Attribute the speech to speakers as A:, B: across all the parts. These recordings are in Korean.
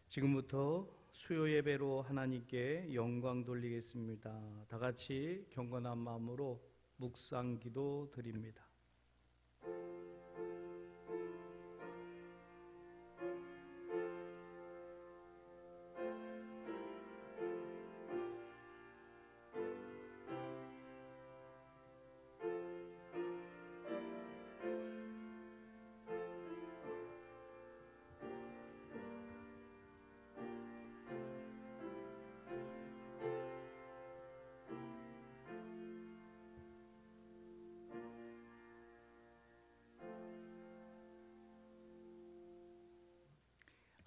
A: 지금부터 수요 예배로 하나님께 영광 돌리겠습니다. 다 같이 경건한 마음으로 묵상 기도 드립니다.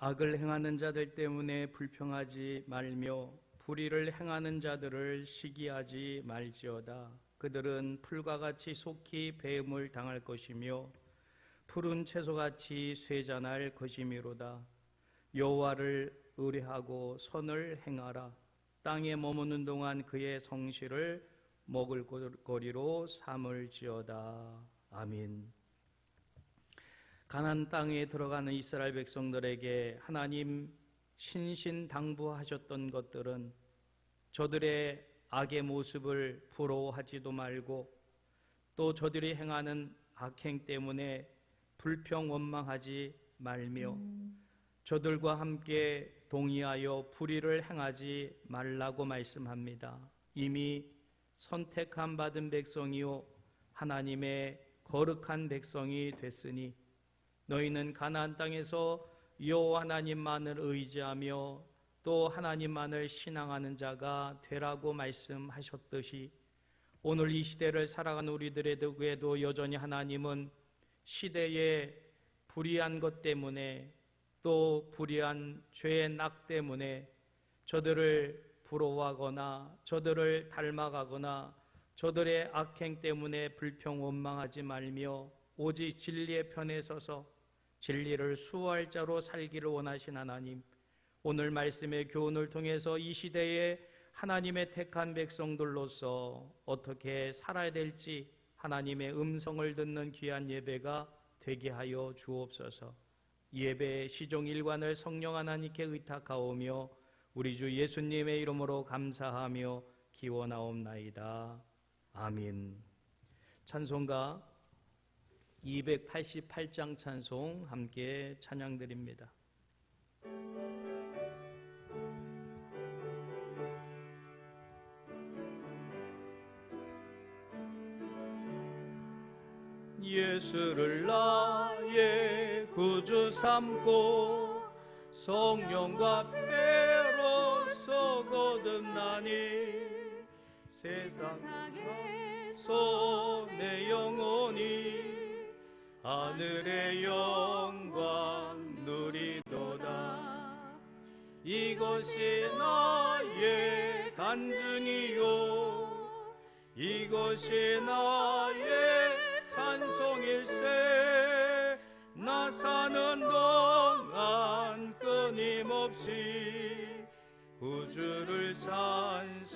A: 악을 행하는 자들 때문에 불평하지 말며 불의를 행하는 자들을 시기하지 말지어다. 그들은 풀과 같이 속히 배임을 당할 것이며 푸른 채소같이 쇠잔할 것이미로다. 여호와를 의뢰하고 선을 행하라. 땅에 머무는 동안 그의 성실을 먹을 거리로 삼을지어다. 아멘. 가나안 땅에 들어가는 이스라엘 백성들에게 하나님 신신당부하셨던 것들은 저들의 악의 모습을 부러워하지도 말고 또 저들이 행하는 악행 때문에 불평 원망하지 말며 저들과 함께 동의하여 불의를 행하지 말라고 말씀합니다. 이미 선택한 받은 백성이요 하나님의 거룩한 백성이 됐으니 너희는 가나안 땅에서 여호와 하나님만을 의지하며 또 하나님만을 신앙하는 자가 되라고 말씀하셨듯이 오늘 이 시대를 살아가는 우리들에게도 여전히 하나님은 시대의 불의한 것 때문에 또 불의한 죄의 낙 때문에 저들을 부러워하거나 저들을 닮아가거나 저들의 악행 때문에 불평 원망하지 말며 오직 진리의 편에 서서 진리를 수호할 자로 살기를 원하신 하나님, 오늘 말씀의 교훈을 통해서 이 시대에 하나님의 택한 백성들로서 어떻게 살아야 될지 하나님의 음성을 듣는 귀한 예배가 되게 하여 주옵소서. 예배의 시종 일관을 성령 하나님께 의탁하오며 우리 주 예수님의 이름으로 감사하며 기원하옵나이다. 아멘. 찬송가 288장 찬송 함께 찬양드립니다. 예수를 나의 구주 삼고 성령과 배로서 거듭나니 세상에서 내 영혼이 하늘의 영광 누리도다. 이것이 나의 간증이요 이것이 나의 찬송일세. 나 사는 동안 끊임없이 구주를 찬송하리로다.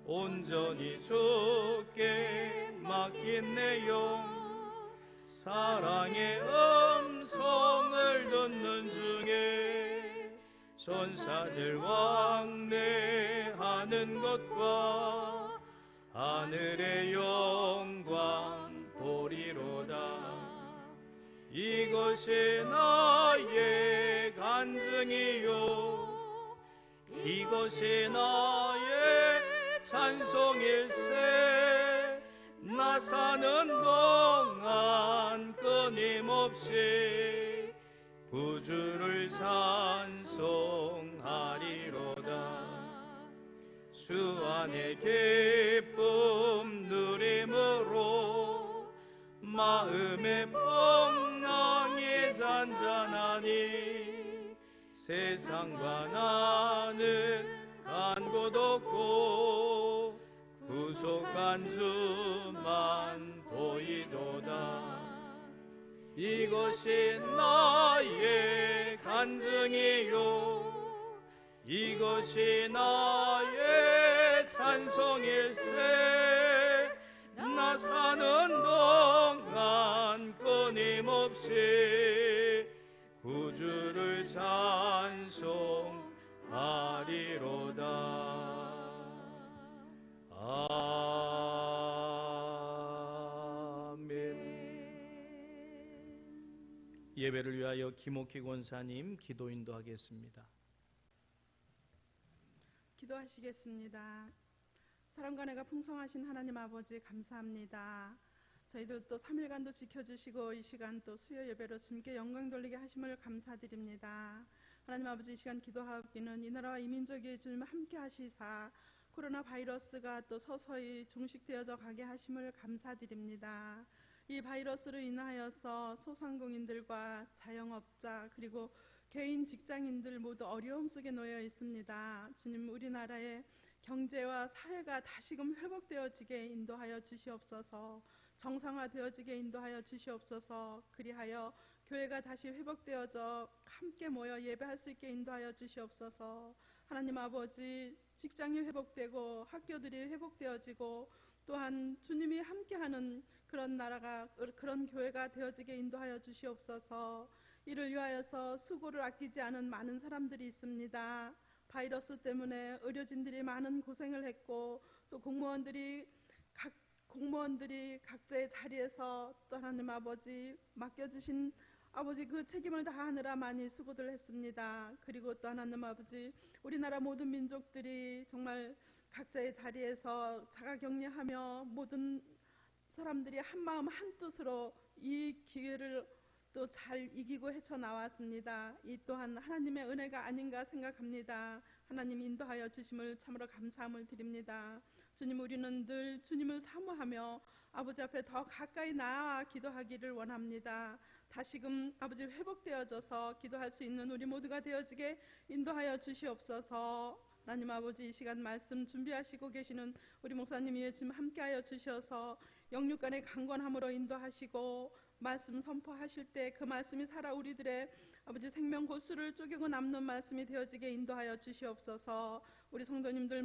A: 온전히 주께 맡긴 내 영 사랑의 음성을 듣는 중에 천사들 왕래하는 것과 하늘의 영광 보리로다. 이것이 나의 간증이요 이것이 나의 찬송일세. 나 사는 동안 끊임없이 구주를 찬송하리로다. 주 안의 기쁨 누림으로 마음의 풍랑이 잔잔하니 세상과 나는 간 곳 없고 구속한 주만 보이도다. 이것이 나의 간증이요 이것이 나의 찬송일세. 나 사는 동안 끊임없이 찬송하리로다. 아멘. 예배를 위하여 김옥희 권사님 기도 인도하겠습니다.
B: 기도하시겠습니다. 사랑과 은혜가 풍성하신 하나님 아버지 감사합니다. 저희들 또 3일간도 지켜주시고 이 시간 또 수요 예배로 주님께 영광 돌리게 하심을 감사드립니다. 하나님 아버지, 이 시간 기도하기는 이 나라와 이 민족이 주님 함께 하시사 코로나 바이러스가 또 서서히 종식되어져 가게 하심을 감사드립니다. 이 바이러스로 인하여서 소상공인들과 자영업자 그리고 개인 직장인들 모두 어려움 속에 놓여 있습니다. 주님, 우리나라의 경제와 사회가 다시금 회복되어지게 인도하여 주시옵소서. 정상화되어지게 인도하여 주시옵소서. 그리하여 교회가 다시 회복되어져 함께 모여 예배할 수 있게 인도하여 주시옵소서. 하나님 아버지, 직장이 회복되고 학교들이 회복되어지고 또한 주님이 함께하는 그런 나라가, 그런 교회가 되어지게 인도하여 주시옵소서. 이를 위하여서 수고를 아끼지 않은 많은 사람들이 있습니다. 바이러스 때문에 의료진들이 많은 고생을 했고 또 공무원들이 각자의 자리에서 또 하나님 아버지 맡겨주신 아버지 그 책임을 다하느라 많이 수고들 했습니다. 그리고 또 하나님 아버지, 우리나라 모든 민족들이 정말 각자의 자리에서 자가격리하며 모든 사람들이 한마음 한뜻으로 이 기회를 또 잘 이기고 헤쳐나왔습니다. 이 또한 하나님의 은혜가 아닌가 생각합니다. 하나님 인도하여 주심을 참으로 감사함을 드립니다. 주님, 우리는 늘 주님을 사모하며 아버지 앞에 더 가까이 나아 기도하기를 원합니다. 다시금 아버지 회복되어져서 기도할 수 있는 우리 모두가 되어지게 인도하여 주시옵소서. 하나님 아버지, 이 시간 말씀 준비하시고 계시는 우리 목사님 위에 지금 함께하여 주셔서 영육간의 강건함으로 인도하시고 말씀 선포하실 때 그 말씀이 살아 우리들의 아버지 생명 고수를 쪼개고 남는 말씀이 되어지게 인도하여 주시옵소서. 우리 성도님들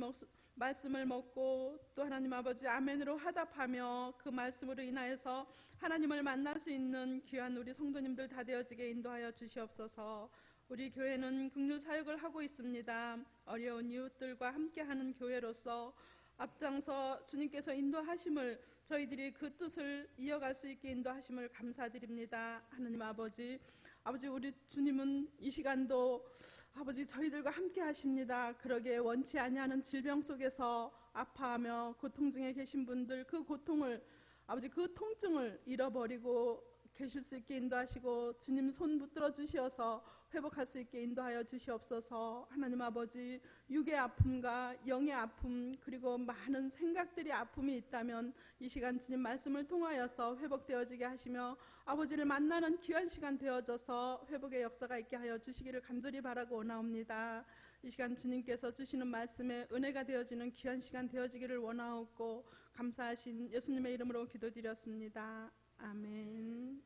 B: 말씀을 먹고 또 하나님 아버지 아멘으로 화답하며 그 말씀으로 인하여서 하나님을 만날 수 있는 귀한 우리 성도님들 다 되어지게 인도하여 주시옵소서. 우리 교회는 긍휼 사역을 하고 있습니다. 어려운 이웃들과 함께하는 교회로서 앞장서 주님께서 인도하심을, 저희들이 그 뜻을 이어갈 수 있게 인도하심을 감사드립니다. 하나님 아버지, 우리 주님은 이 시간도 아버지 저희들과 함께 하십니다. 그러게 원치 아니하는 질병 속에서 아파하며 고통 중에 계신 분들, 그 고통을 아버지 그 통증을 잃어버리고 계실 수 있게 인도하시고 주님 손 붙들어 주시어서 회복할 수 있게 인도하여 주시옵소서. 하나님 아버지, 육의 아픔과 영의 아픔 그리고 많은 생각들이 아픔이 있다면 이 시간 주님 말씀을 통하여서 회복되어지게 하시며 아버지를 만나는 귀한 시간 되어져서 회복의 역사가 있게 하여 주시기를 간절히 바라고 원하옵니다. 이 시간 주님께서 주시는 말씀에 은혜가 되어지는 귀한 시간 되어지기를 원하옵고 감사하신 예수님의 이름으로 기도드렸습니다. 아멘.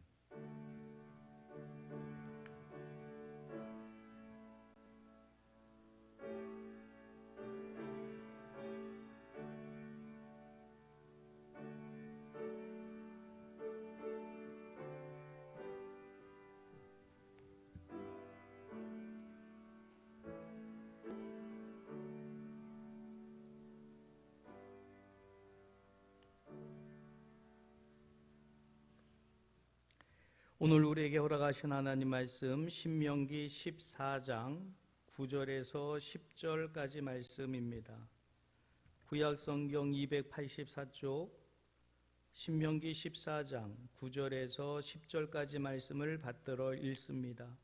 A: 오늘 우리에게 허락하신 하나님 말씀 신명기 14장 9절에서 10절까지 말씀입니다. 구약성경 284쪽 신명기 14장 9절에서 10절까지 말씀을 받들어 읽습니다.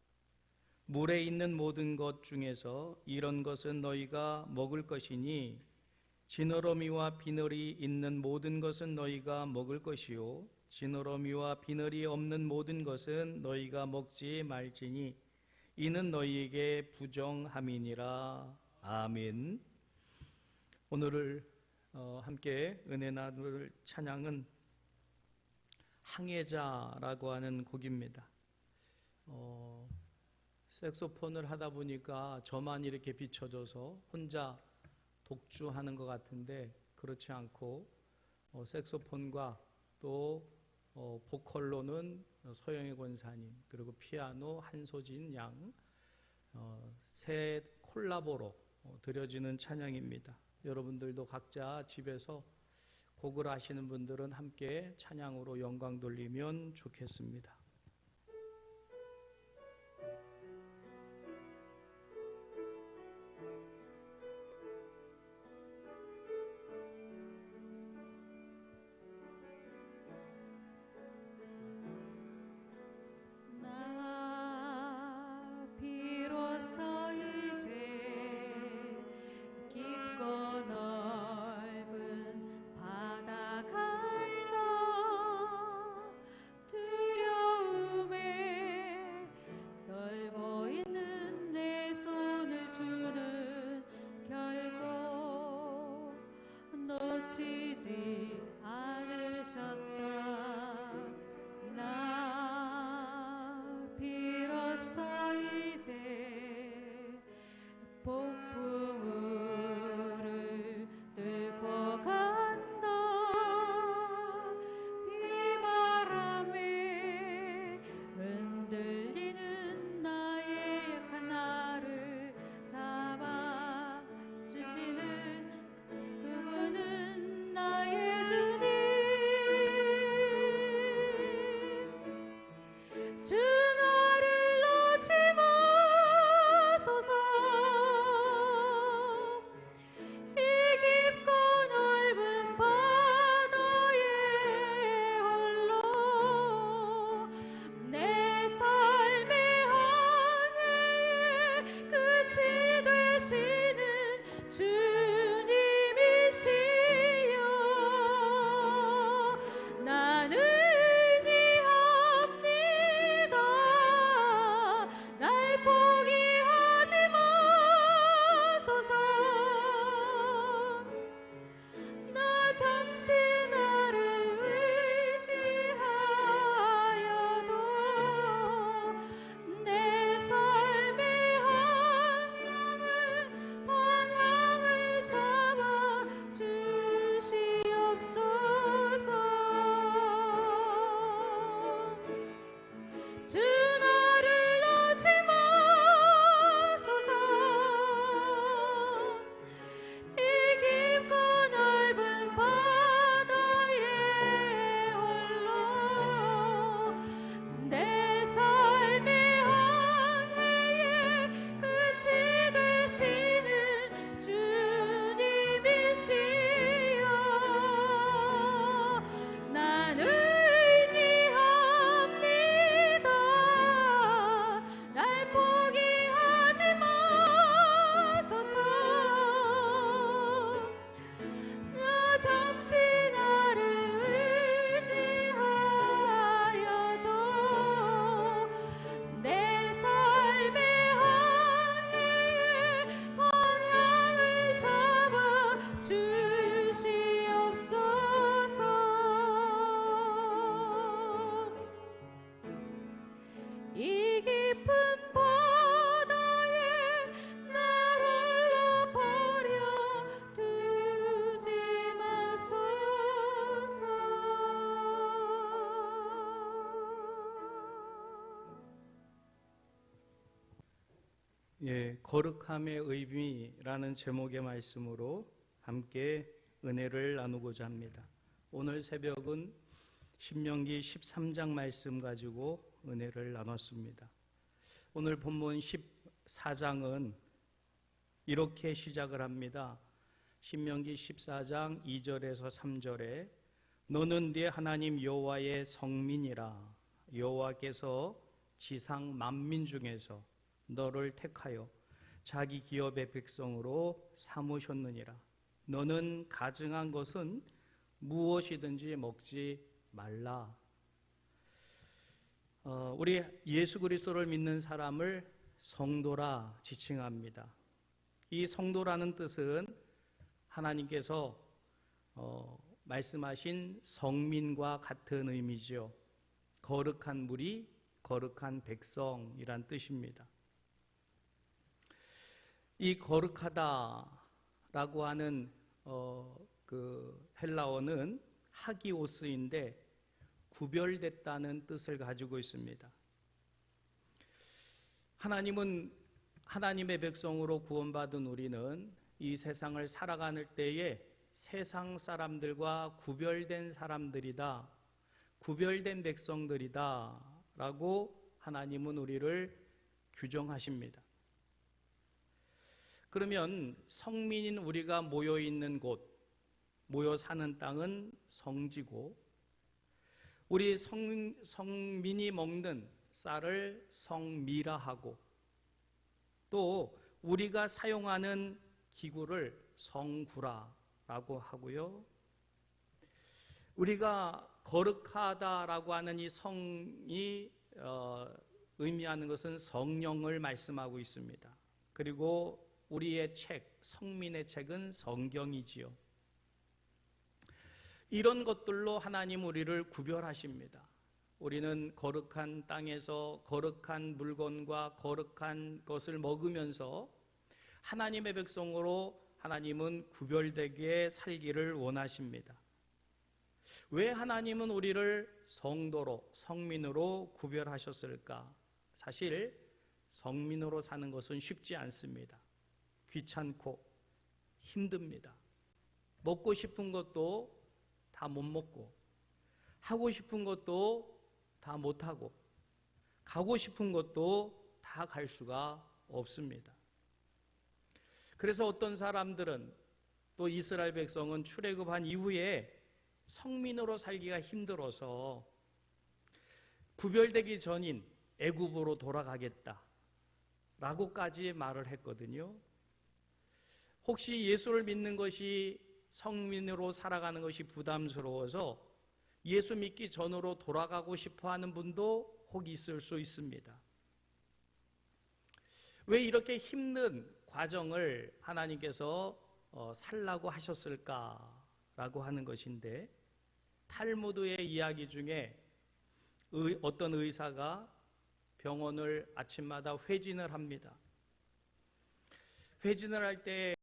A: 물에 있는 모든 것 중에서 이런 것은 너희가 먹을 것이니 지느러미와 비늘이 있는 모든 것은 너희가 먹을 것이요 지느러미와 비늘이 없는 모든 것은 너희가 먹지 말지니 이는 너희에게 부정함이니라. 아멘. 오늘 함께 은혜 나눌 찬양은 항해자라고 하는 곡입니다. 색소폰을 하다 보니까 저만 이렇게 비춰져서 혼자 독주하는 것 같은데 그렇지 않고 색소폰과 또 보컬로는 서영애 권사님, 그리고 피아노 한소진 양, 새 콜라보로 드려지는 찬양입니다. 여러분들도 각자 집에서 곡을 아시는 분들은 함께 찬양으로 영광 돌리면 좋겠습니다.
C: 놓치지 않으셨다. 나 비로소 이제 폭풍우를 뚫고 간다. 비바람에 흔들리는 나의 약한 나를 잡아주시는 그분은 나의 주님. 주 나를 놓지 마소서. 이 깊고 넓은 바다에 홀로 내 삶의 항해의 끝이 되시는 주님이시여. 난 의지합니다. 날 포기하지 마소서. 나 잠시 나를 의지하여도 내 삶의 방향을 잡아 주시옵소서. 주 나를 놓지 마소서. 이 깊고 넓은 바다에 홀로 내 삶의 항해의 끝이 되시는 주님이시여. 난 의지합니다. 날 포기하지 마소서. 나 잠시 나를 의지하여도 내 삶의 항해의 방향을 잡아 주시옵소서. 이 깊은 바다에 날 홀로 버려 두지 마소서.
A: 거룩함의 의미라는 제목의 말씀으로 함께 은혜를 나누고자 합니다. 오늘 새벽은 신명기 13장 말씀 가지고 은혜를 나눴습니다. 오늘 본문 14장은 이렇게 시작을 합니다. 신명기 14장 2절에서 3절에 너는 네 하나님 여호와의 성민이라. 여호와께서 지상 만민 중에서 너를 택하여 자기 기업의 백성으로 삼으셨느니라. 너는 가증한 것은 무엇이든지 먹지 말라. 우리 예수 그리스도를 믿는 사람을 성도라 지칭합니다. 이 성도라는 뜻은 하나님께서 말씀하신 성민과 같은 의미죠. 거룩한 무리, 거룩한 백성이란 뜻입니다. 이 거룩하다라고 하는 그 헬라어는 하기오스인데 하나님은 하나님의 백성으로 구원받은 우리는 이 세상을 살아가는 때에 세상 사람들과 구별된 사람들이다, 구별된 백성들이다 라고 하나님은 우리를 규정하십니다. 그러면 성민인 우리가 모여 있는 곳, 모여 사는 땅은 성지고, 우리 성민이 먹는 쌀을 성미라 하고, 또 우리가 사용하는 기구를 성구라라고 하고요. 우리가 거룩하다라고 하는 이 성이 의미하는 것은 성령을 말씀하고 있습니다. 그리고 우리의 책, 성민의 책은 성경이지요. 이런 것들로 하나님 우리를 구별하십니다. 우리는 거룩한 땅에서 거룩한 물건과 거룩한 것을 먹으면서 하나님의 백성으로 하나님은 구별되게 살기를 원하십니다. 왜 하나님은 우리를 성도로, 성민으로 구별하셨을까? 사실 성민으로 사는 것은 쉽지 않습니다. 귀찮고 힘듭니다. 먹고 싶은 것도 다 못 먹고, 하고 싶은 것도 다 못하고, 가고 싶은 것도 다 갈 수가 없습니다. 그래서 어떤 사람들은, 또 이스라엘 백성은 출애굽한 이후에 성민으로 살기가 힘들어서 구별되기 전인 애굽으로 돌아가겠다 라고까지 말을 했거든요. 혹시 예수를 믿는 것이, 성민으로 살아가는 것이 부담스러워서 예수 믿기 전으로 돌아가고 싶어 하는 분도 혹 있을 수 있습니다. 왜 이렇게 힘든 과정을 하나님께서 살라고 하셨을까라고 하는 것인데, 탈무드의 이야기 중에 어떤 의사가 병원을 아침마다 회진을 합니다. 회진을 할 때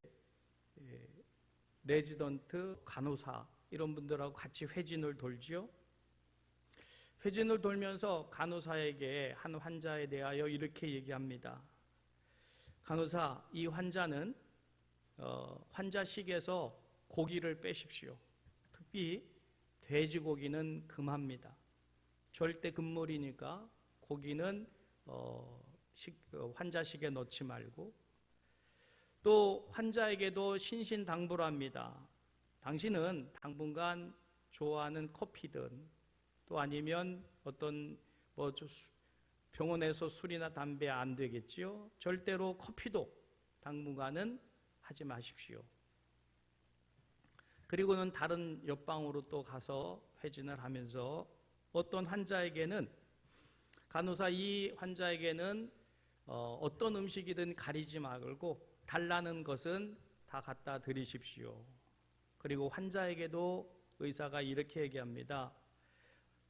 A: 레지던트, 간호사 이런 분들하고 같이 회진을 돌지요. 회진을 돌면서 간호사에게 한 환자에 대하여 이렇게 얘기합니다. 간호사, 이 환자는 환자식에서 고기를 빼십시오. 특히 돼지고기는 금합니다. 절대 금물이니까 고기는 환자식에 넣지 말고, 또 환자에게도 신신당부합니다. 당신은 당분간 좋아하는 커피든, 또 아니면 어떤 병원에서 술이나 담배 안 되겠지요. 절대로 커피도 당분간은 하지 마십시오. 그리고는 다른 옆방으로 또 가서 회진을 하면서 어떤 환자에게는, 간호사 이 환자에게는 어떤 음식이든 가리지 말고 달라는 것은 다 갖다 드리십시오. 그리고 환자에게도 의사가 이렇게 얘기합니다.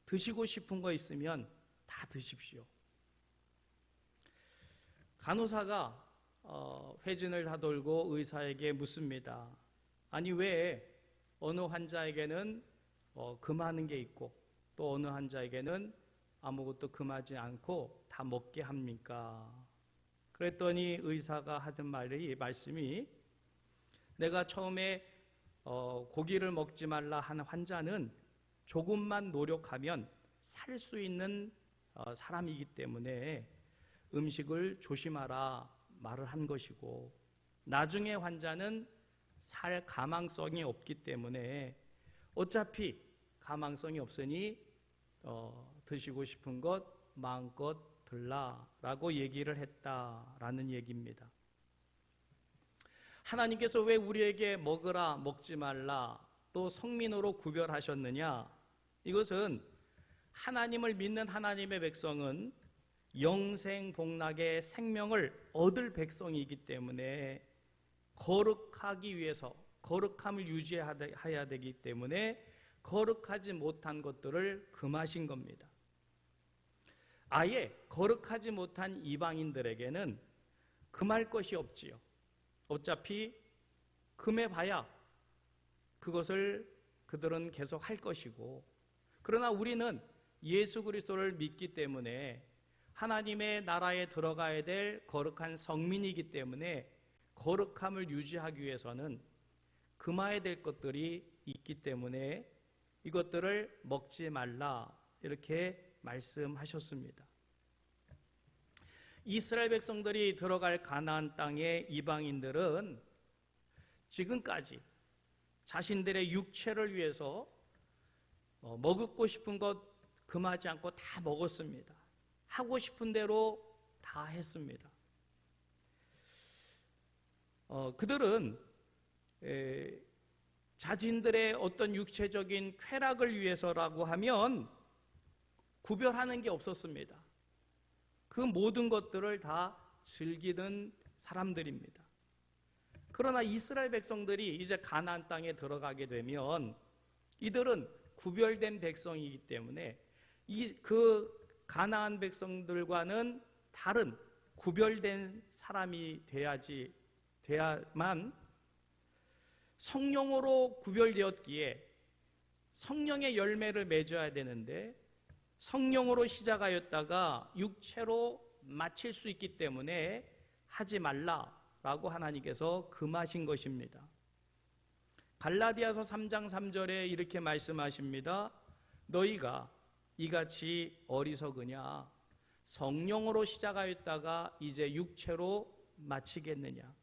A: 드시고 싶은 거 있으면 다 드십시오. 간호사가 회진을 다 돌고 의사에게 묻습니다. 아니, 왜 어느 환자에게는 금하는 게 있고 또 어느 환자에게는 아무것도 금하지 않고 다 먹게 합니까? 그랬더니 의사가 하던 말씀이, 내가 처음에 고기를 먹지 말라 하는 환자는 조금만 노력하면 살 수 있는 사람이기 때문에 음식을 조심하라 말을 한 것이고, 나중에 환자는 살 가망성이 없기 때문에 어차피 가망성이 없으니 드시고 싶은 것 마음껏 들라라고 얘기를 했다라는 얘기입니다. 하나님께서 왜 우리에게 먹으라 먹지 말라 또 성민으로 구별하셨느냐? 이것은 하나님을 믿는 하나님의 백성은 영생 복락의 생명을 얻을 백성이기 때문에 거룩하기 위해서, 거룩함을 유지해야 되기 때문에 거룩하지 못한 것들을 금하신 겁니다. 아예 거룩하지 못한 이방인들에게는 금할 것이 없지요. 어차피 금해봐야 그것을 그들은 계속 할 것이고, 그러나 우리는 예수 그리스도를 믿기 때문에 하나님의 나라에 들어가야 될 거룩한 성민이기 때문에 거룩함을 유지하기 위해서는 금해야 될 것들이 있기 때문에 이것들을 먹지 말라 이렇게 말씀하셨습니다. 이스라엘 백성들이 들어갈 가나안 땅의 이방인들은 지금까지 자신들의 육체를 위해서 먹고 싶은 것 금하지 않고 다 먹었습니다. 하고 싶은 대로 다 했습니다. 그들은 자신들의 어떤 육체적인 쾌락을 위해서라고 하면 구별하는 게 없었습니다. 그 모든 것들을 다 즐기는 사람들입니다. 그러나 이스라엘 백성들이 이제 가나안 땅에 들어가게 되면 이들은 구별된 백성이기 때문에 그 가나안 백성들과는 다른 구별된 사람이 돼야만 성령으로 구별되었기에 성령의 열매를 맺어야 되는데 성령으로 시작하였다가 육체로 마칠 수 있기 때문에 하지 말라라고 하나님께서 금하신 것입니다. 갈라디아서 3장 3절에 이렇게 말씀하십니다. 너희가 이같이 어리석으냐 성령으로 시작하였다가 이제 육체로 마치겠느냐.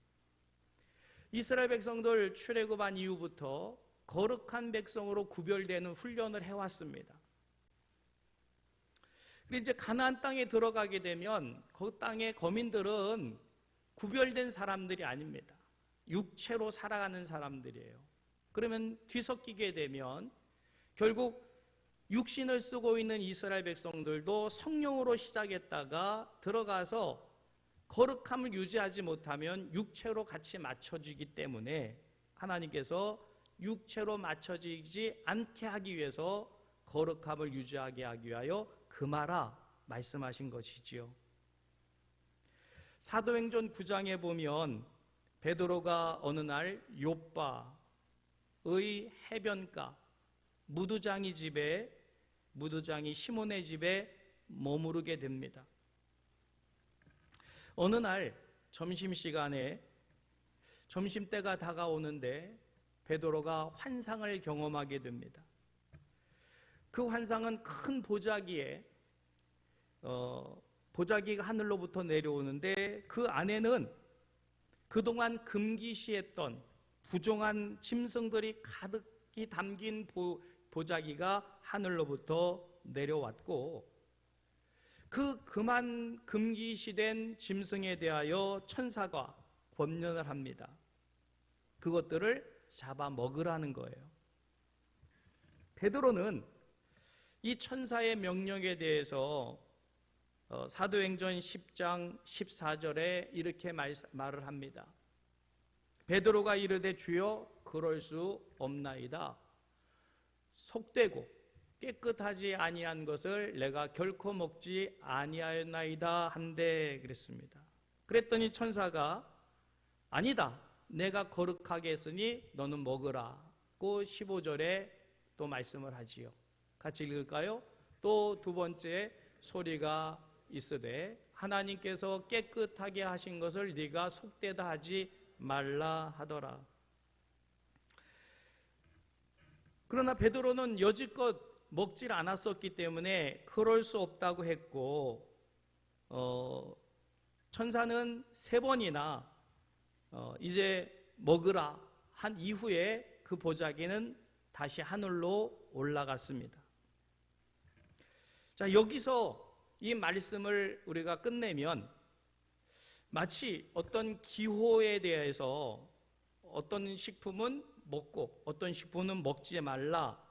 A: 이스라엘 백성들 출애굽한 이후부터 거룩한 백성으로 구별되는 훈련을 해왔습니다. 그리고 이제 가나안 땅에 들어가게 되면 그 땅의 거민들은 구별된 사람들이 아닙니다. 육체로 살아가는 사람들이에요. 그러면 뒤섞이게 되면 결국 육신을 쓰고 있는 이스라엘 백성들도 성령으로 시작했다가 들어가서 거룩함을 유지하지 못하면 육체로 같이 맞춰지기 때문에 하나님께서 육체로 맞춰지지 않게 하기 위해서 거룩함을 유지하게 하기 위하여 금하라 말씀하신 것이지요. 사도행전 9장에 보면 베드로가 어느 날 욥바의 해변가 무두장이 시몬의 집에 머무르게 됩니다. 어느 날 점심시간에 점심때가 다가오는데 베드로가 환상을 경험하게 됩니다. 그 환상은 큰 보자기에 보자기가 하늘로부터 내려오는데 그 안에는 그동안 금기시했던 부정한 짐승들이 가득히 담긴 보자기가 하늘로부터 내려왔고 그 금기시된 짐승에 대하여 천사가 권면을 합니다. 그것들을 잡아 먹으라는 거예요. 베드로는 이 천사의 명령에 대해서 사도행전 10장 14절에 이렇게 말을 합니다. 베드로가 이르되 주여 그럴 수 없나이다. 속되고 깨끗하지 아니한 것을 내가 결코 먹지 아니하였나이다 한데 그랬습니다. 그랬더니 천사가 아니다. 내가 거룩하게 했으니 너는 먹으라고 15절에 또 말씀을 하지요. 같이 읽을까요? 또 두 번째 소리가 있으되 하나님께서 깨끗하게 하신 것을 네가 속되다 하지 말라 하더라. 그러나 베드로는 여지껏 먹질 않았었기 때문에 그럴 수 없다고 했고 천사는 3번이나 이제 먹으라 한 이후에 그 보자기는 다시 하늘로 올라갔습니다. 자, 여기서 이 말씀을 우리가 끝내면 마치 어떤 기호에 대해서 어떤 식품은 먹고 어떤 식품은 먹지 말라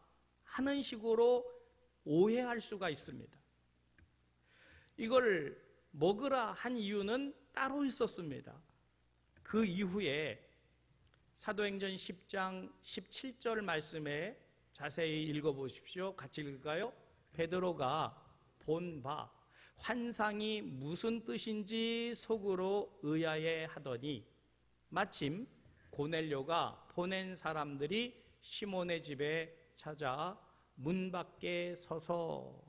A: 하는 식으로 오해할 수가 있습니다. 이걸 먹으라 한 이유는 따로 있었습니다. 그 이후에 사도행전 10장 17절 말씀에 자세히 읽어보십시오. 같이 읽을까요? 베드로가 본 바 환상이 무슨 뜻인지 속으로 의아해 하더니 마침 고넬료가 보낸 사람들이 시몬의 집에 찾아 문 밖에 서서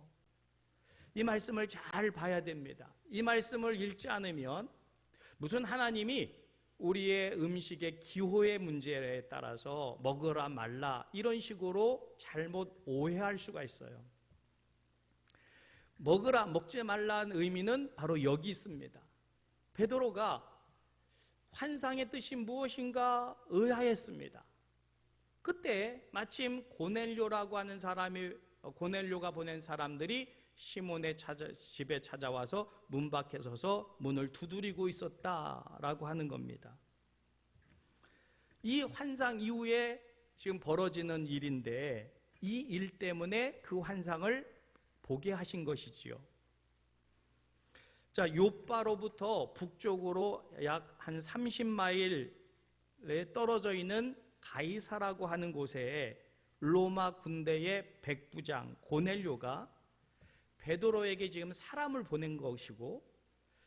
A: 이 말씀을 잘 봐야 됩니다. 이 말씀을 읽지 않으면 무슨 하나님이 우리의 음식의 기호의 문제에 따라서 먹으라 말라 이런 식으로 잘못 오해할 수가 있어요. 먹으라 먹지 말라는 의미는 바로 여기 있습니다. 베드로가 환상의 뜻이 무엇인가 의아했습니다. 그때 마침 고넬료라고 하는 사람이 고넬료가 보낸 사람들이 시몬의 집에 찾아와서 문 밖에 서서 문을 두드리고 있었다라고 하는 겁니다. 이 환상 이후에 지금 벌어지는 일인데 이 일 때문에 그 환상을 보게 하신 것이지요. 자, 요빠로부터 북쪽으로 약 한 30마일에 떨어져 있는 가이사라고 하는 곳에 로마 군대의 백부장 고넬료가 베드로에게 지금 사람을 보낸 것이고,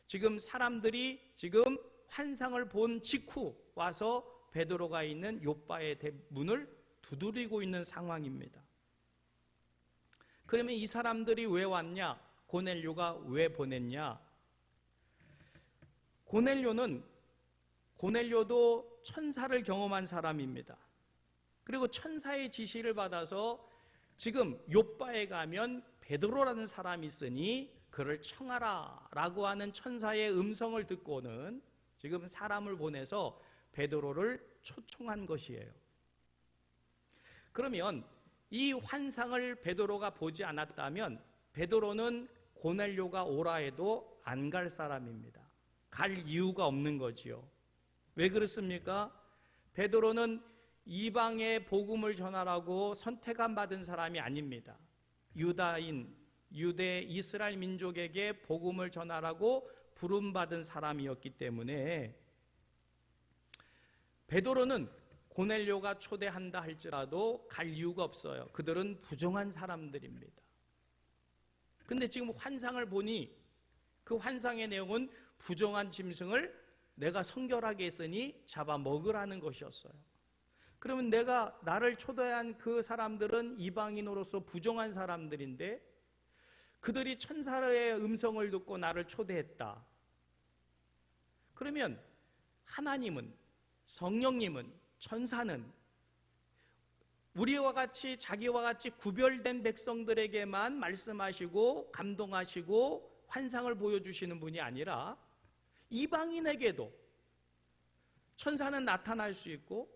A: 지금 사람들이 지금 환상을 본 직후 와서 베드로가 있는 요빠의 문을 두드리고 있는 상황입니다. 그러면 이 사람들이 왜 왔냐? 고넬료가 왜 보냈냐? 고넬료도 천사를 경험한 사람입니다. 그리고 천사의 지시를 받아서 지금 요빠에 가면 베드로라는 사람이 있으니 그를 청하라 라고 하는 천사의 음성을 듣고는 지금 사람을 보내서 베드로를 초청한 것이에요. 그러면 이 환상을 베드로가 보지 않았다면 베드로는 고넬료가 오라 해도 안 갈 사람입니다. 갈 이유가 없는 거지요. 왜 그렇습니까? 베드로는 이방의 복음을 전하라고 선택한 받은 사람이 아닙니다. 유대 이스라엘 민족에게 복음을 전하라고 부름받은 사람이었기 때문에 베드로는 고넬료가 초대한다 할지라도 갈 이유가 없어요. 그들은 부정한 사람들입니다. 근데 지금 환상을 보니 그 환상의 내용은 부정한 짐승을 내가 성결하게 했으니 잡아 먹으라는 것이었어요. 그러면 나를 초대한 그 사람들은 이방인으로서 부정한 사람들인데 그들이 천사의 음성을 듣고 나를 초대했다. 그러면 하나님은, 성령님은, 천사는 우리와 같이 자기와 같이 구별된 백성들에게만 말씀하시고 감동하시고 환상을 보여주시는 분이 아니라 이방인에게도 천사는 나타날 수 있고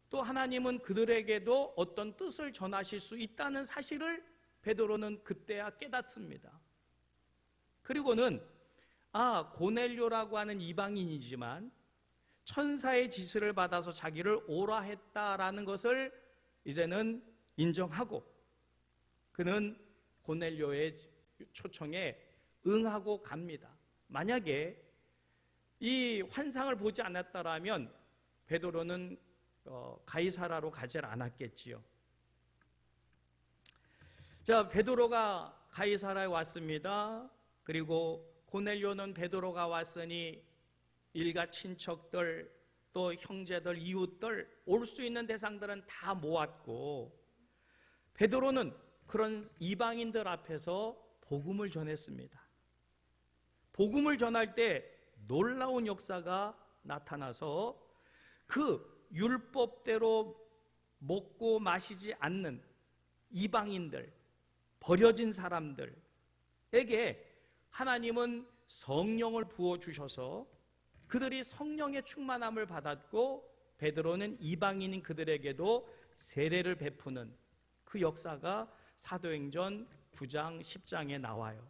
A: 또 하나님은 그들에게도 어떤 뜻을 전하실 수 있다는 사실을 베드로는 그때야 깨닫습니다. 그리고는 고넬료라고 하는 이방인이지만 천사의 지시를 받아서 자기를 오라 했다라는 것을 이제는 인정하고 그는 고넬료의 초청에 응하고 갑니다. 만약에 이 환상을 보지 않았다라면 베드로는 가이사라로 가지 않았겠지요. 자, 베드로가 가이사라에 왔습니다. 그리고 고넬료는 베드로가 왔으니 일가 친척들 또 형제들 이웃들 올 수 있는 대상들은 다 모았고 베드로는 그런 이방인들 앞에서 복음을 전했습니다. 복음을 전할 때 놀라운 역사가 나타나서 그 율법대로 먹고 마시지 않는 이방인들, 버려진 사람들에게 하나님은 성령을 부어주셔서 그들이 성령의 충만함을 받았고 베드로는 이방인인 그들에게도 세례를 베푸는 그 역사가 사도행전 9장 10장에 나와요.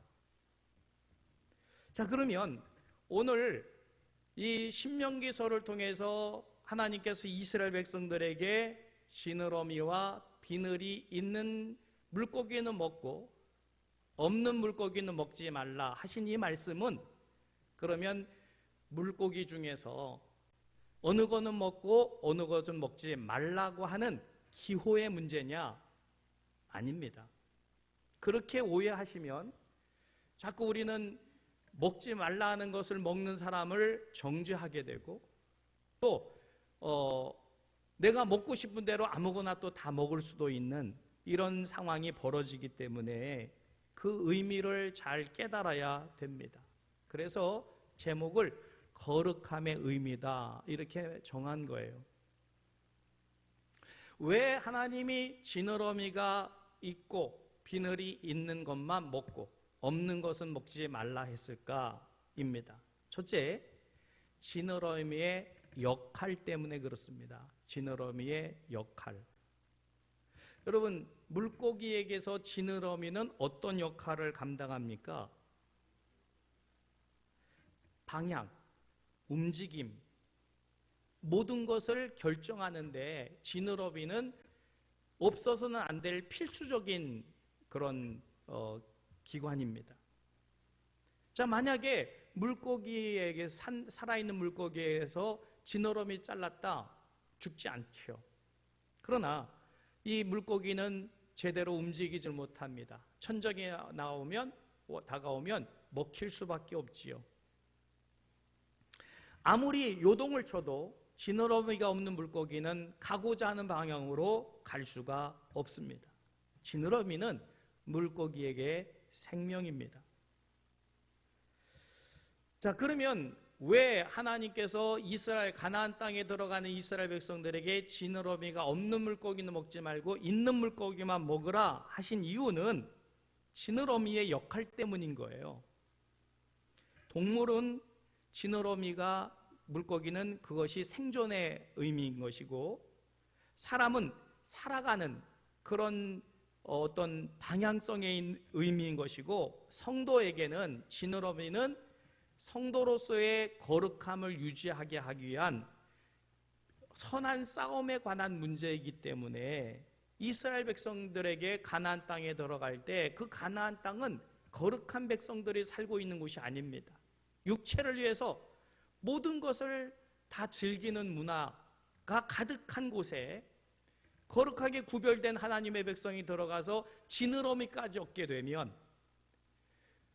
A: 자, 그러면 오늘 이 신명기서를 통해서 하나님께서 이스라엘 백성들에게 지느러미와 비늘이 있는 물고기는 먹고 없는 물고기는 먹지 말라 하신 이 말씀은 그러면 물고기 중에서 어느 거는 먹고 어느 것은 먹지 말라고 하는 기호의 문제냐? 아닙니다. 그렇게 오해하시면 자꾸 우리는 먹지 말라 하는 것을 먹는 사람을 정죄하게 되고 또 내가 먹고 싶은 대로 아무거나 또 다 먹을 수도 있는 이런 상황이 벌어지기 때문에 그 의미를 잘 깨달아야 됩니다. 그래서 제목을 거룩함의 의미다 이렇게 정한 거예요. 왜 하나님이 지느러미가 있고 비늘이 있는 것만 먹고 없는 것은 먹지 말라 했을까입니다. 첫째, 지느러미의 역할 때문에 그렇습니다. 지느러미의 역할. 여러분, 물고기에게서 지느러미는 어떤 역할을 감당합니까? 방향, 움직임, 모든 것을 결정하는데 지느러미는 없어서는 안 될 필수적인 그런 기관입니다. 자, 만약에 물고기에게 살아있는 물고기에서 지느러미 잘랐다 죽지 않죠. 그러나 이 물고기는 제대로 움직이질 못합니다. 천적이 다가오면 먹힐 수밖에 없지요. 아무리 요동을 쳐도 지느러미가 없는 물고기는 가고자 하는 방향으로 갈 수가 없습니다. 지느러미는 물고기에게 생명입니다. 자, 그러면 왜 하나님께서 가나안 땅에 들어가는 이스라엘 백성들에게 지느러미가 없는 물고기는 먹지 말고 있는 물고기만 먹으라 하신 이유는 지느러미의 역할 때문인 거예요. 동물은 물고기는 그것이 생존의 의미인 것이고, 사람은 살아가는 그런 어떤 방향성의 의미인 것이고, 성도에게는 지느러미는 성도로서의 거룩함을 유지하게 하기 위한 선한 싸움에 관한 문제이기 때문에 이스라엘 백성들에게 가나안 땅에 들어갈 때 그 가나안 땅은 거룩한 백성들이 살고 있는 곳이 아닙니다. 육체를 위해서 모든 것을 다 즐기는 문화가 가득한 곳에 거룩하게 구별된 하나님의 백성이 들어가서 지느러미까지 얻게 되면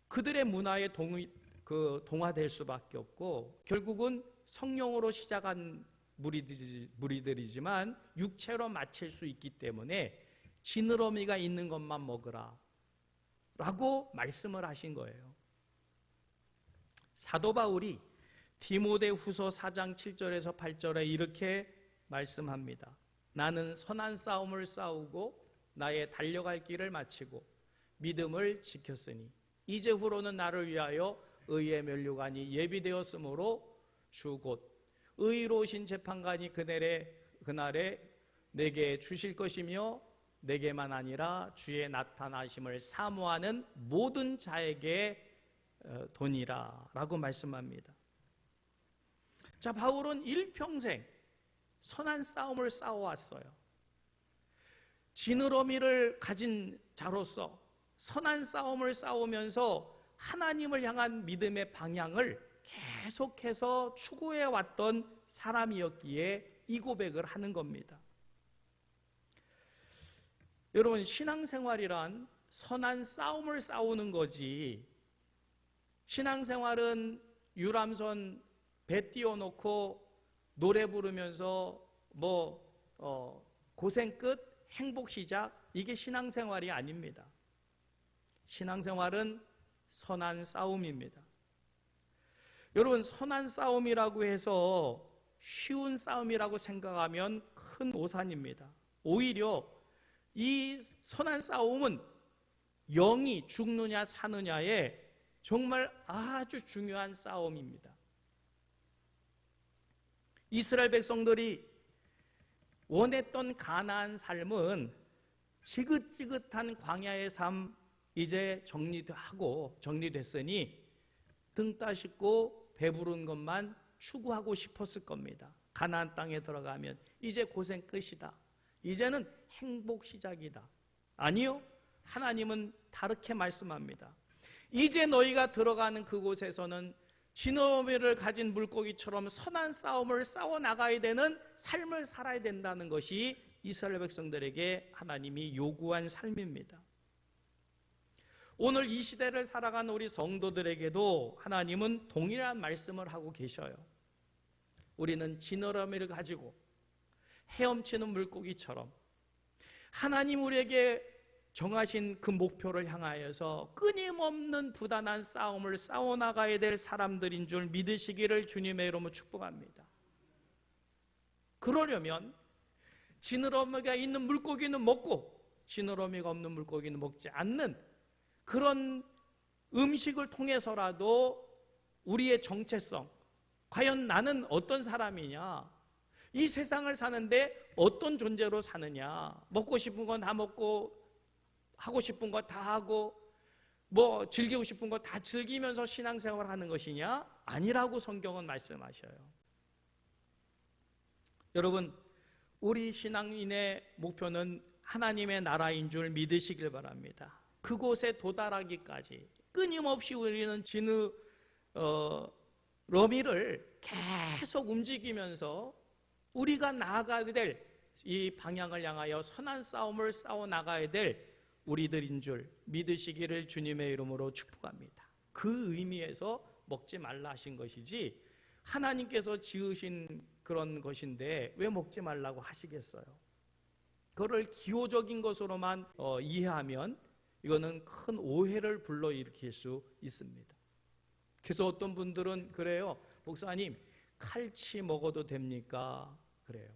A: 그들의 문화에 동화될 수밖에 없고, 결국은 성령으로 시작한 무리들이지만 육체로 마칠 수 있기 때문에 지느러미가 있는 것만 먹으라 라고 말씀을 하신 거예요. 사도 바울이 디모데후서 4장 7절에서 8절에 이렇게 말씀합니다. 나는 선한 싸움을 싸우고 나의 달려갈 길을 마치고 믿음을 지켰으니 이제후로는 나를 위하여 의의 면류관이 예비되었으므로 주 곧 의로우신 재판관이 그날에 내게 주실 것이며 내게만 아니라 주의 나타나심을 사모하는 모든 자에게 도니라 라고 말씀합니다. 자, 바울은 일평생 선한 싸움을 싸워왔어요. 지느러미를 가진 자로서 선한 싸움을 싸우면서 하나님을 향한 믿음의 방향을 계속해서 추구해왔던 사람이었기에 이 고백을 하는 겁니다. 여러분, 신앙생활이란 선한 싸움을 싸우는 거지, 신앙생활은 유람선 배 띄워놓고 노래 부르면서 고생 끝 행복 시작, 이게 신앙생활이 아닙니다. 신앙생활은 선한 싸움입니다. 여러분, 선한 싸움이라고 해서 쉬운 싸움이라고 생각하면 큰 오산입니다. 오히려 이 선한 싸움은 영이 죽느냐 사느냐의 정말 아주 중요한 싸움입니다. 이스라엘 백성들이 원했던 가나안 삶은 지긋지긋한 광야의 삶 이제 정리됐으니 등 따숩고 배부른 것만 추구하고 싶었을 겁니다. 가나안 땅에 들어가면 이제 고생 끝이다, 이제는 행복 시작이다. 아니요, 하나님은 다르게 말씀합니다. 이제 너희가 들어가는 그곳에서는 지느러미를 가진 물고기처럼 선한 싸움을 싸워나가야 되는 삶을 살아야 된다는 것이 이스라엘 백성들에게 하나님이 요구한 삶입니다. 오늘 이 시대를 살아가는 우리 성도들에게도 하나님은 동일한 말씀을 하고 계셔요. 우리는 지느러미를 가지고 헤엄치는 물고기처럼 하나님 우리에게 정하신 그 목표를 향하여서 끊임없는 부단한 싸움을 싸워나가야 될 사람들인 줄 믿으시기를 주님의 이름으로 축복합니다. 그러려면 지느러미가 있는 물고기는 먹고 지느러미가 없는 물고기는 먹지 않는 그런 음식을 통해서라도 우리의 정체성, 과연 나는 어떤 사람이냐, 이 세상을 사는데 어떤 존재로 사느냐, 먹고 싶은 건 다 먹고 하고 싶은 거 다 하고 뭐 즐기고 싶은 거 다 즐기면서 신앙생활을 하는 것이냐? 아니라고 성경은 말씀하셔요. 여러분, 우리 신앙인의 목표는 하나님의 나라인 줄 믿으시길 바랍니다. 그곳에 도달하기까지 끊임없이 우리는 지느러미를 계속 움직이면서 우리가 나아가야 될 이 방향을 향하여 선한 싸움을 싸워 나가야 될 우리들인 줄 믿으시기를 주님의 이름으로 축복합니다. 그 의미에서 먹지 말라 하신 것이지 하나님께서 지으신 그런 것인데 왜 먹지 말라고 하시겠어요? 그거를 기호적인 것으로만 이해하면 이거는 큰 오해를 불러일으킬 수 있습니다. 그래서 어떤 분들은 그래요. 목사님, 칼치 먹어도 됩니까? 그래요.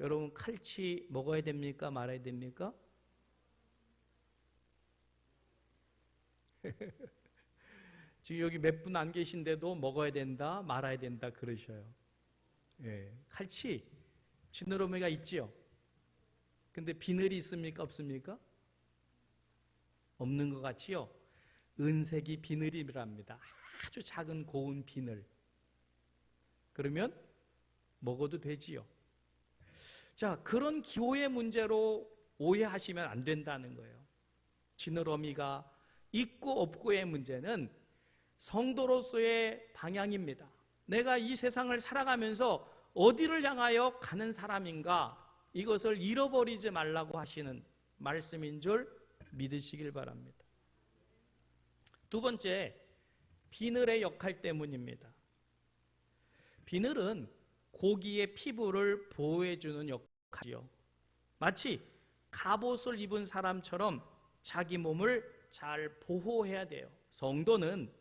A: 여러분, 칼치 먹어야 됩니까? 말아야 됩니까? 지금 여기 몇 분 안 계신데도 먹어야 된다, 말아야 된다 그러셔요. 예, 칼치, 지느러미가 있지요. 근데 비늘이 있습니까? 없습니까? 없는 것 같지요? 은색이 비늘이랍니다. 아주 작은 고운 비늘. 그러면 먹어도 되지요. 자, 그런 기호의 문제로 오해하시면 안 된다는 거예요. 지느러미가 있고 없고의 문제는 성도로서의 방향입니다. 내가 이 세상을 살아가면서 어디를 향하여 가는 사람인가, 이것을 잃어버리지 말라고 하시는 말씀인 줄 믿으시길 바랍니다. 두 번째, 비늘의 역할 때문입니다. 비늘은 고기의 피부를 보호해주는 역할이요. 마치 갑옷을 입은 사람처럼 자기 몸을 잘 보호해야 돼요. 성도는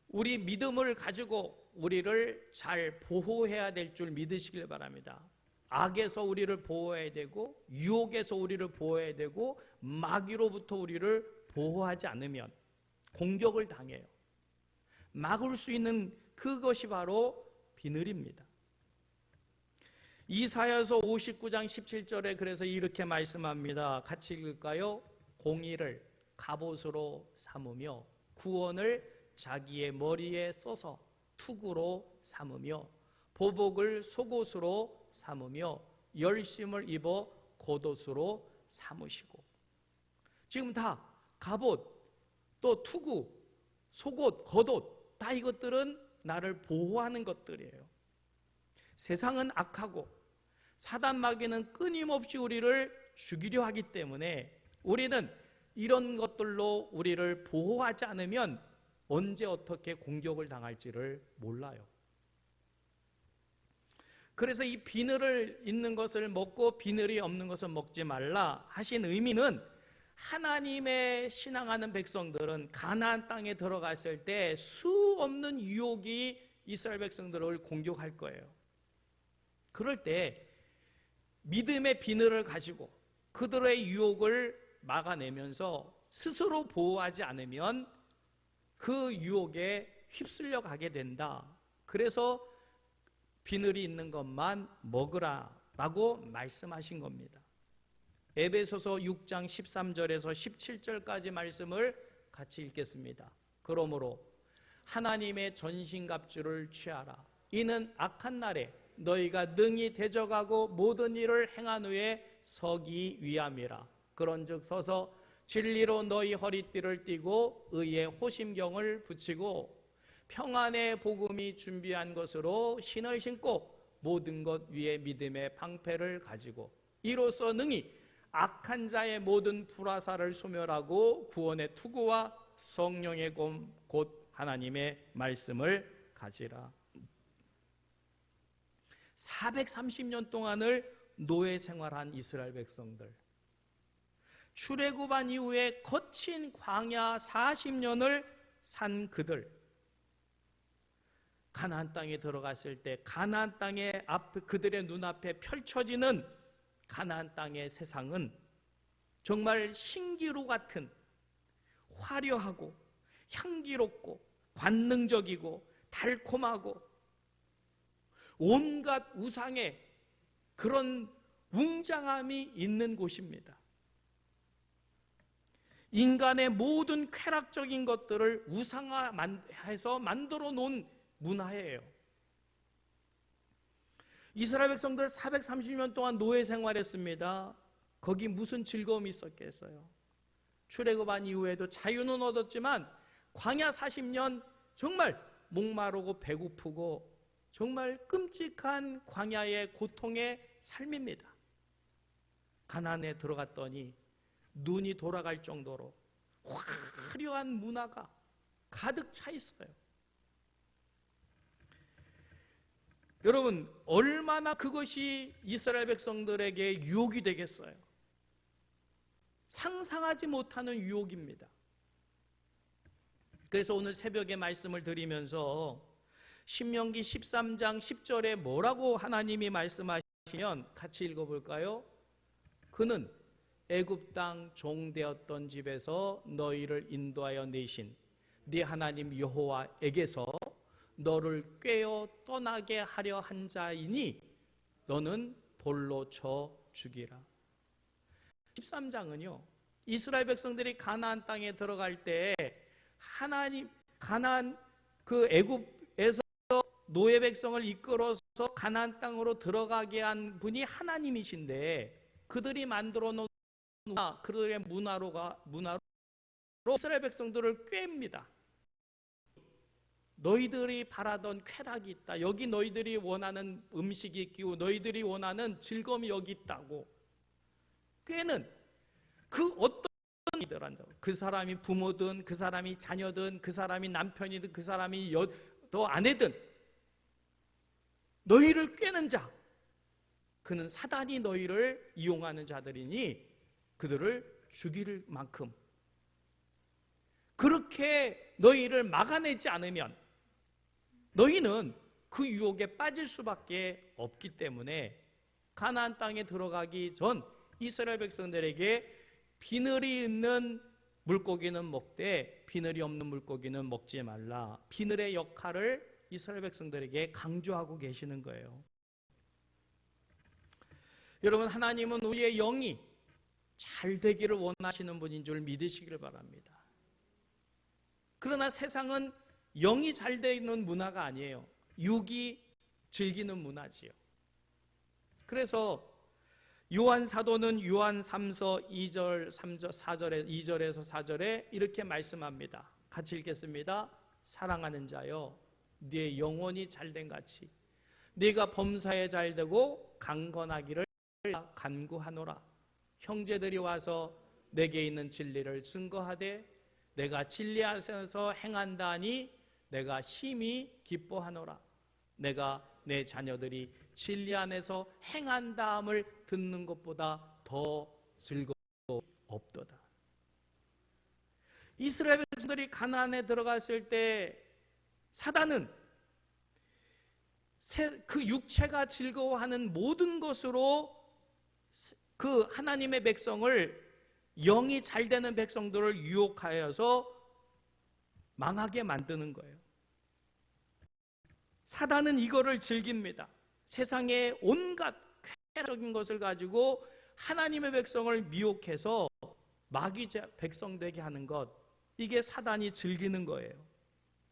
A: 우리 믿음을 가지고 우리를 잘 보호해야 될 줄 믿으시길 바랍니다. 악에서 우리를 보호해야 되고 유혹에서 우리를 보호해야 되고 마귀로부터 우리를 보호하지 않으면 공격을 당해요. 막을 수 있는 그것이 바로 비늘입니다. 이사야서 59장 17절에 그래서 이렇게 말씀합니다. 같이 읽을까요? 공의를 갑옷으로 삼으며 구원을 자기의 머리에 써서 투구로 삼으며 보복을 속옷으로 삼으며 열심을 입어 겉옷으로 삼으시고. 지금 다 갑옷, 또 투구, 속옷, 겉옷, 다 이것들은 나를 보호하는 것들이에요. 세상은 악하고 사단 마귀는 끊임없이 우리를 죽이려 하기 때문에 우리는 이런 것들로 우리를 보호하지 않으면 언제 어떻게 공격을 당할지를 몰라요. 그래서 이 비늘을 있는 것을 먹고 비늘이 없는 것을 먹지 말라 하신 의미는 하나님의 신앙하는 백성들은 가나안 땅에 들어갔을 때 수 없는 유혹이 이스라엘 백성들을 공격할 거예요. 그럴 때 믿음의 비늘을 가지고 그들의 유혹을 막아내면서 스스로 보호하지 않으면 그 유혹에 휩쓸려 가게 된다. 그래서 비늘이 있는 것만 먹으라라고 말씀하신 겁니다. 에베소서 6장 13절에서 17절까지 말씀을 같이 읽겠습니다. 그러므로 하나님의 전신갑주를 취하라. 이는 악한 날에 너희가 능히 대적하고 모든 일을 행한 후에 서기 위함이라. 그런즉 서서 진리로 너희 허리띠를 띠고 의의 호심경을 붙이고 평안의 복음이 준비한 것으로 신을 신고 모든 것 위에 믿음의 방패를 가지고 이로써 능히 악한 자의 모든 불화살을 소멸하고 구원의 투구와 성령의 검 곧 하나님의 말씀을 가지라. 430년 동안을 노예 생활한 이스라엘 백성들, 출애굽한 이후에 거친 광야 40년을 산 그들, 가나안 땅에 들어갔을 때 가나안 땅의 그들의 눈앞에 펼쳐지는 가나안 땅의 세상은 정말 신기루 같은 화려하고 향기롭고 관능적이고 달콤하고 온갖 우상의 그런 웅장함이 있는 곳입니다. 인간의 모든 쾌락적인 것들을 우상화해서 만들어 놓은 문화예요. 이스라엘 백성들 430년 동안 노예 생활했습니다. 거기 무슨 즐거움이 있었겠어요? 출애굽한 이후에도 자유는 얻었지만 광야 40년 정말 목마르고 배고프고 정말 끔찍한 광야의 고통의 삶입니다. 가나안에 들어갔더니 눈이 돌아갈 정도로 화려한 문화가 가득 차 있어요. 여러분, 얼마나 그것이 이스라엘 백성들에게 유혹이 되겠어요? 상상하지 못하는 유혹입니다. 그래서 오늘 새벽에 말씀을 드리면서 신명기 13장 10절에 뭐라고 하나님이 말씀하시면 같이 읽어볼까요? 그는 애굽 땅 종되었던 집에서 너희를 인도하여 내신 네 하나님 여호와에게서 너를 꿰어 떠나게 하려 한 자이니 너는 돌로 쳐 죽이라. 13장은요, 이스라엘 백성들이 가나안 땅에 들어갈 때 하나님, 가나안 그 애굽에서 노예 백성을 이끌어서 가나안 땅으로 들어가게 한 분이 하나님이신데, 그들이 만들어 놓은 그들의 문화로 이스라엘 백성들을 꿰입니다. 너희들이 바라던 쾌락이 있다. 여기 너희들이 원하는 음식이 있고 너희들이 원하는 즐거움이 여기 있다고. 꾀는 그 어떤 이들 한다고. 그 사람이 부모든 그 사람이 자녀든 그 사람이 남편이든 그 사람이 너 아내든 너희를 꾀는 자, 그는 사단이 너희를 이용하는 자들이니 그들을 죽일 만큼 그렇게 너희를 막아내지 않으면 너희는 그 유혹에 빠질 수밖에 없기 때문에 가나안 땅에 들어가기 전 이스라엘 백성들에게 비늘이 있는 물고기는 먹되 비늘이 없는 물고기는 먹지 말라. 비늘의 역할을 이스라엘 백성들에게 강조하고 계시는 거예요. 여러분, 하나님은 우리의 영이 잘 되기를 원하시는 분인 줄 믿으시기를 바랍니다. 그러나 세상은 영이 잘 되는 문화가 아니에요. 육이 즐기는 문화지요. 그래서 요한 사도는 요한 3서 2절, 3절, 4절에 2절에서 4절에 이렇게 말씀합니다. 같이 읽겠습니다. 사랑하는 자여, 네 영혼이 잘된 같이 네가 범사에 잘되고 강건하기를 간구하노라. 형제들이 와서 내게 있는 진리를 증거하되 내가 진리 안에서 행한다 하니 내가 심히 기뻐하노라. 내가 내 자녀들이 진리 안에서 행한다함을 듣는 것보다 더 즐거움이 없도다. 이스라엘 백성들이 가나안에 들어갔을 때 사단은 그 육체가 즐거워하는 모든 것으로 그 하나님의 백성을, 영이 잘 되는 백성들을 유혹하여서 망하게 만드는 거예요. 사단은 이거를 즐깁니다. 세상의 온갖 쾌락적인 것을 가지고 하나님의 백성을 미혹해서 마귀 백성 되게 하는 것, 이게 사단이 즐기는 거예요.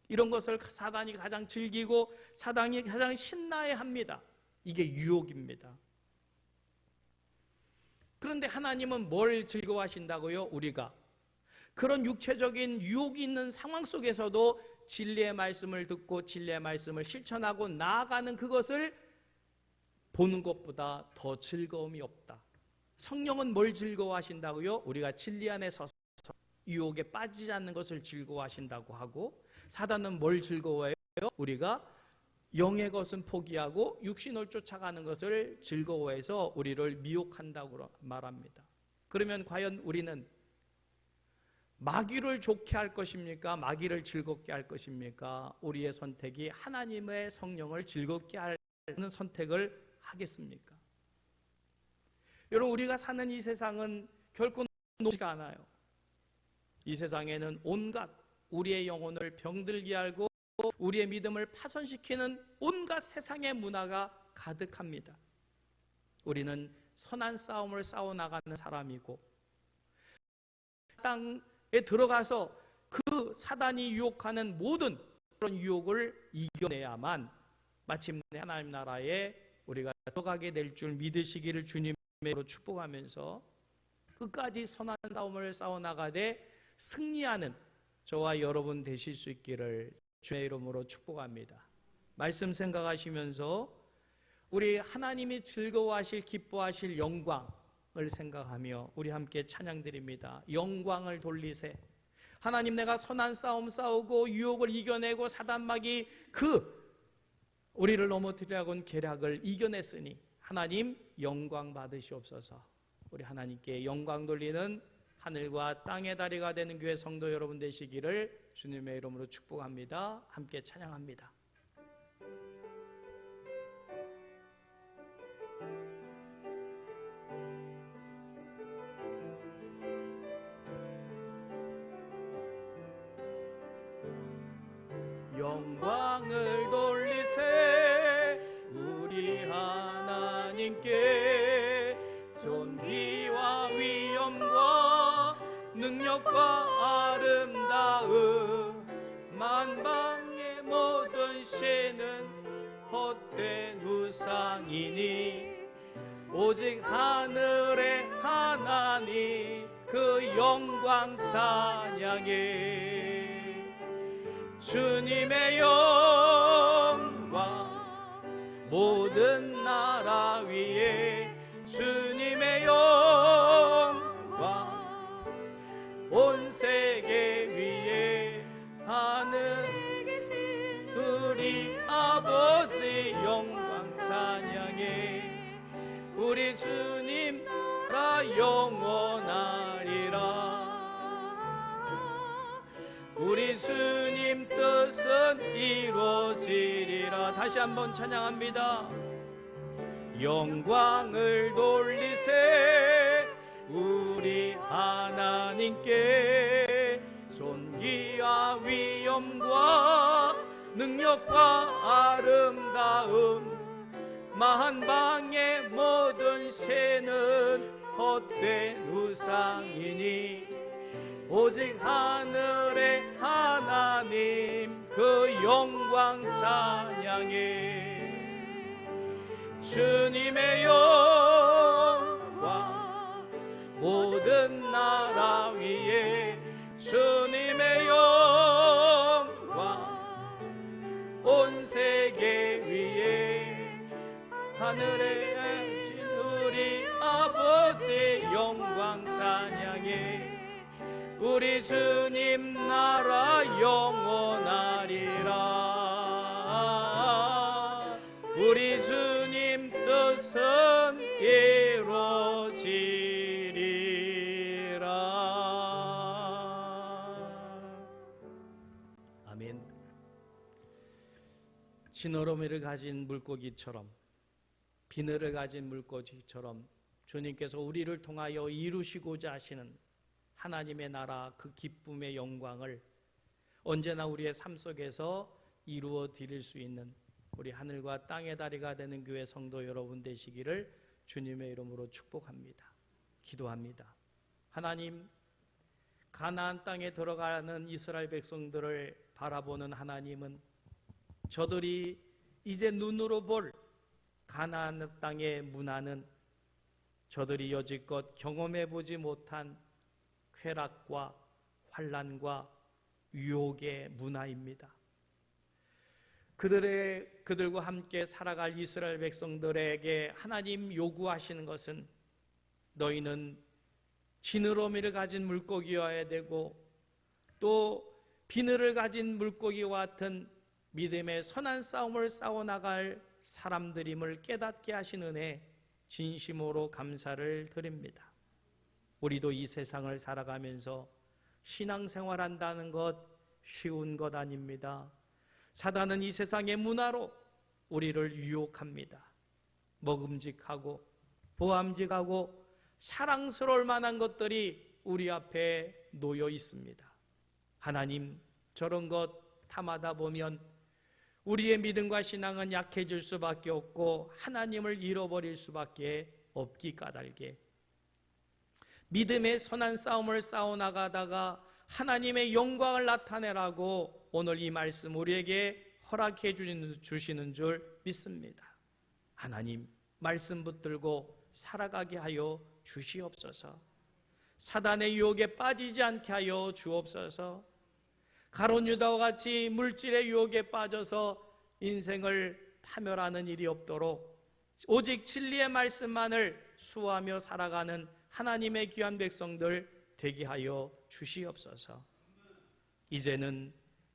A: 이런 것을 사단이 가장 즐기고 사단이 가장 신나해 합니다. 이게 유혹입니다. 그런데 하나님은 뭘 즐거워하신다고요? 우리가 그런 육체적인 유혹이 있는 상황 속에서도 진리의 말씀을 듣고 진리의 말씀을 실천하고 나아가는 그것을 보는 것보다 더 즐거움이 없다. 성령은 뭘 즐거워하신다고요? 우리가 진리 안에 서서 유혹에 빠지지 않는 것을 즐거워하신다고 하고, 사단은 뭘 즐거워해요? 우리가 영의 것은 포기하고 육신을 쫓아가는 것을 즐거워해서 우리를 미혹한다고 말합니다. 그러면 과연 우리는 마귀를 좋게 할 것입니까? 마귀를 즐겁게 할 것입니까? 우리의 선택이 하나님의 성령을 즐겁게 하는 선택을 하겠습니까? 여러분, 우리가 사는 이 세상은 결코 녹지가 않아요. 이 세상에는 온갖 우리의 영혼을 병들게 하고 우리의 믿음을 파손시키는 온갖 세상의 문화가 가득합니다. 우리는 선한 싸움을 싸워나가는 사람이고, 땅에 들어가서 그 사단이 유혹하는 모든 그런 유혹을 이겨내야만 마침내 하나님 나라에 우리가 들어가게 될 줄 믿으시기를 주님으로 축복하면서 끝까지 선한 싸움을 싸워나가되 승리하는 저와 여러분 되실 수 있기를 주의 이름으로 축복합니다. 말씀 생각하시면서 우리 하나님이 즐거워하실 기뻐하실 영광을 생각하며 우리 함께 찬양드립니다. 영광을 돌리세. 하나님, 내가 선한 싸움 싸우고 유혹을 이겨내고 사단마귀 우리를 넘어뜨리려고 한 계략을 이겨냈으니 하나님 영광 받으시옵소서. 우리 하나님께 영광 돌리는 하늘과 땅의 다리가 되는 교회 성도 여러분 되시기를 주님의 이름으로 축복합니다. 함께 찬양합니다. 영광을 돌리세. 우리 하나님께 존귀와 위엄과 능력과 아름다움, 만방의 모든 신은 헛된 우상이니 오직 하늘의 하나님 그 영광 찬양해. 주님의 영광 모든 나라 위에, 주님의 영광 온 세계 위에, 하늘 계신 우리 아버지 영광 찬양해. 우리 주님 나라 영원하리라. 우리 주님 뜻은 이루어지리라. 다시 한번 찬양합니다. 영광을 돌리세. 우리 하나님께 존귀와 위엄과 능력과 아름다움, 만방의 모든 신은 헛된 우상이니 오직 하늘의 하나님 그 영광 찬양해. 주님의 영광 모든 나라 위에, 주님의 영광 온 세계 위에, 하늘에 계신 우리 아버지 영광 찬양해. 우리 주님 나라 영원하리라. 우리 주님 뜻은 이루어지리라. 아멘. 지느러미를 가진 물고기처럼, 비늘을 가진 물고기처럼 주님께서 우리를 통하여 이루시고자 하시는 하나님의 나라 그 기쁨의 영광을 언제나 우리의 삶 속에서 이루어 드릴 수 있는 우리 하늘과 땅의 다리가 되는 교회 성도 여러분 되시기를 주님의 이름으로 축복합니다. 기도합니다. 하나님, 가나안 땅에 들어가는 이스라엘 백성들을 바라보는 하나님은 저들이 이제 눈으로 볼 가나안 땅의 문화는 저들이 여지껏 경험해 보지 못한 쾌락과 환난과 유혹의 문화입니다. 그들과 함께 살아갈 이스라엘 백성들에게 하나님 요구하시는 것은 너희는 지느러미를 가진 물고기여야 되고 또 비늘을 가진 물고기와 같은 믿음의 선한 싸움을 싸워나갈 사람들임을 깨닫게 하신 은혜 진심으로 감사를 드립니다. 우리도 이 세상을 살아가면서 신앙생활한다는 것 쉬운 것 아닙니다. 사단은 이 세상의 문화로 우리를 유혹합니다. 먹음직하고 보암직하고 사랑스러울 만한 것들이 우리 앞에 놓여 있습니다. 하나님, 저런 것 탐하다 보면 우리의 믿음과 신앙은 약해질 수밖에 없고 하나님을 잃어버릴 수밖에 없기 까닭에 믿음의 선한 싸움을 싸워나가다가 하나님의 영광을 나타내라고 오늘 이 말씀 우리에게 허락해 주시는 줄 믿습니다. 하나님, 말씀 붙들고 살아가게 하여 주시옵소서. 사단의 유혹에 빠지지 않게 하여 주옵소서. 가룟 유다와 같이 물질의 유혹에 빠져서 인생을 파멸하는 일이 없도록 오직 진리의 말씀만을 수호하며 살아가는 하나님의 귀한 백성들 되게 하여 주시옵소서. 이제는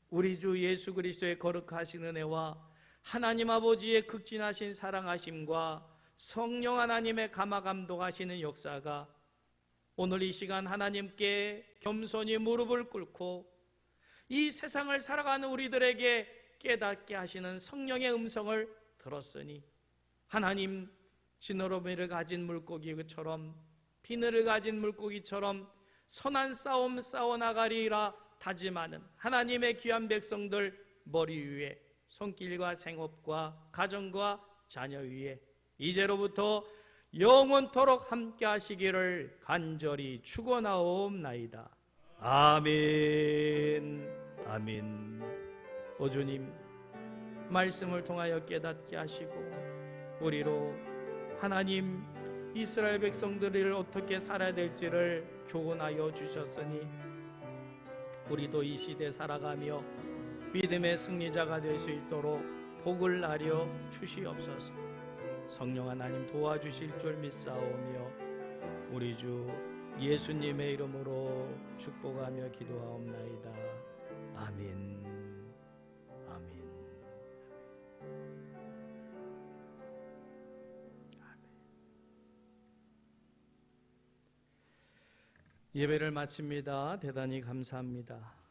A: 우리 주 예수 그리스도의 거룩하신 은혜와 하나님 아버지의 극진하신 사랑하심과 성령 하나님의 감화 감동하시는 역사가 오늘 이 시간 하나님께 겸손히 무릎을 꿇고 이 세상을 살아가는 우리들에게 깨닫게 하시는 성령의 음성을 들었으니 하나님, 지느러미를 가진 물고기처럼 비늘을 가진 물고기처럼 선한 싸움 싸워나가리라 다짐하는 하나님의 귀한 백성들 머리 위에 손길과 생업과 가정과 자녀 위에 이제로부터 영원토록 함께 하시기를 간절히 축원하옵나이다. 아멘. 아멘. 오 주님, 말씀을 통하여 깨닫게 하시고 우리로 하나님 이스라엘 백성들을 어떻게 살아야 될지를 교훈하여 주셨으니 우리도 이 시대 살아가며 믿음의 승리자가 될 수 있도록 복을 나려 주시옵소서. 성령 하나님 도와주실 줄 믿사오며 우리 주 예수님의 이름으로 축복하며 기도하옵나이다. 아멘. 아멘. 예배를 마칩니다. 대단히 감사합니다.